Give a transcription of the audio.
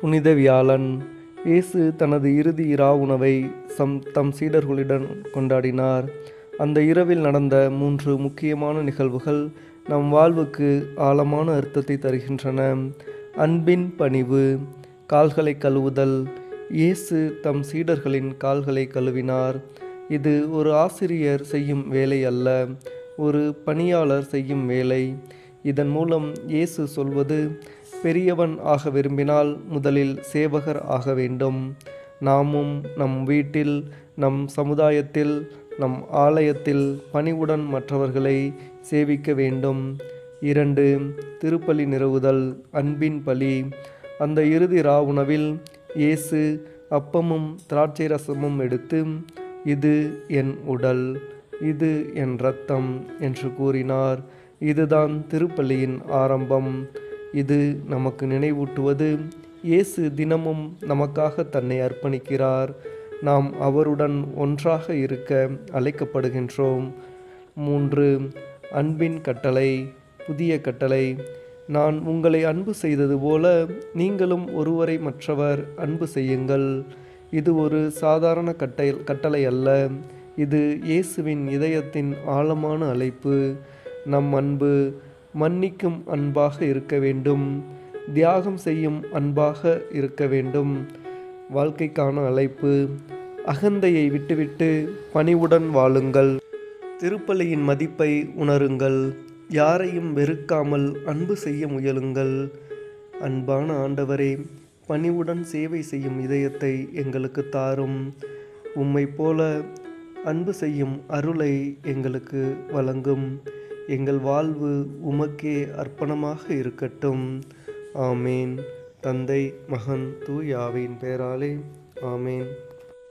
புனித வியாழன். இயேசு தனது இறுதி இரா உணவை தம் சீடர்களுடன் கொண்டாடினார். அந்த இரவில் நடந்த 3 முக்கியமான நிகழ்வுகள் நம் வாழ்வுக்கு ஆழமான அர்த்தத்தை தருகின்றன. அன்பின் பணிவு. கால்களை கழுவுதல். இயேசு தம் சீடர்களின் கால்களை கழுவினார். இது ஒரு ஆசிரியர் செய்யும் வேலை அல்ல, ஒரு பணியாளர் செய்யும் வேலை. இதன் மூலம் இயேசு சொல்வது, பெரியவன் ஆக விரும்பினால் முதலில் சேவகர் ஆக வேண்டும். நாமும் நம் வீட்டில், நம் சமுதாயத்தில், நம் ஆலயத்தில் பணிவுடன் மற்றவர்களை சேவிக்க வேண்டும். 2. திருப்பலி நிறுவுதல். அன்பின் பலி. அந்த இறுதி இரா உணவில் இயேசு அப்பமும் திராட்சை ரசமும் எடுத்து, இது என் உடல், இது என் இரத்தம் என்று கூறினார். இதுதான் திருப்பலியின் ஆரம்பம். இது நமக்கு நினைவூட்டுவது, இயேசு தினமும் நமக்காக தன்னை அர்ப்பணிக்கிறார். நாம் அவருடன் ஒன்றாக இருக்க அழைக்கப்படுகின்றோம். 3. அன்பின் கட்டளை. புதிய கட்டளை. நான் உங்களை அன்பு செய்தது போல நீங்களும் ஒருவரை மற்றவர் அன்பு செய்யுங்கள். இது ஒரு சாதாரண கட்டளை அல்ல, இது இயேசுவின் இதயத்தின் ஆழமான அழைப்பு. நம் அன்பு மன்னிக்கும் அன்பாக இருக்க வேண்டும், தியாகம் செய்யும் அன்பாக இருக்க வேண்டும். வாழ்க்கைக்கான அழைப்பு. அகந்தையை விட்டுவிட்டு பணிவுடன் வாழுங்கள். திருப்பலியின் மதிப்பை உணருங்கள். யாரையும் வெறுக்காமல் அன்பு செய்ய முயலுங்கள். அன்பான ஆண்டவரே, பணிவுடன் சேவை செய்யும் இதயத்தை எங்களுக்கு தாரும். உம்மை போல அன்பு செய்யும் அருளை எங்களுக்கு வழங்கும். எங்கள் வாழ்வு உமக்கே அர்ப்பணமாக இருக்கட்டும். ஆமேன். தந்தை, மகன், தூய ஆவியின் பெயராலே ஆமேன்.